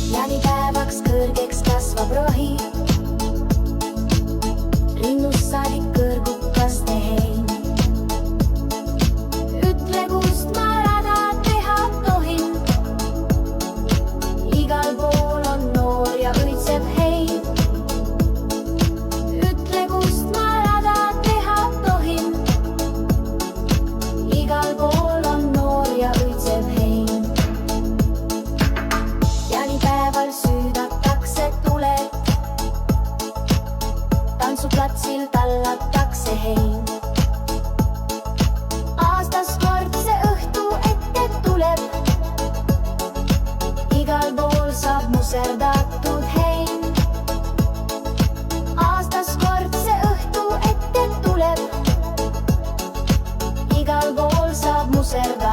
Jaanipäevaks kõrgeks kasvab rohi, rinnust saadik kõrgub kaste hein. Ütle, kust ma rada teha tohin, igal pool on noor ja õitseb hein. Ütle, kust ma rada teha tohin, igal pool on noor ja õitseb hein. Jaanipäeval süüdatakse tuled, tantsuplatsil tallatakse hein. Aastas kord see õhtu ette tuleb, igal pool saab muserdatud hein. Aastas kord see õhtu ette tuleb, igal pool saab muserdatud.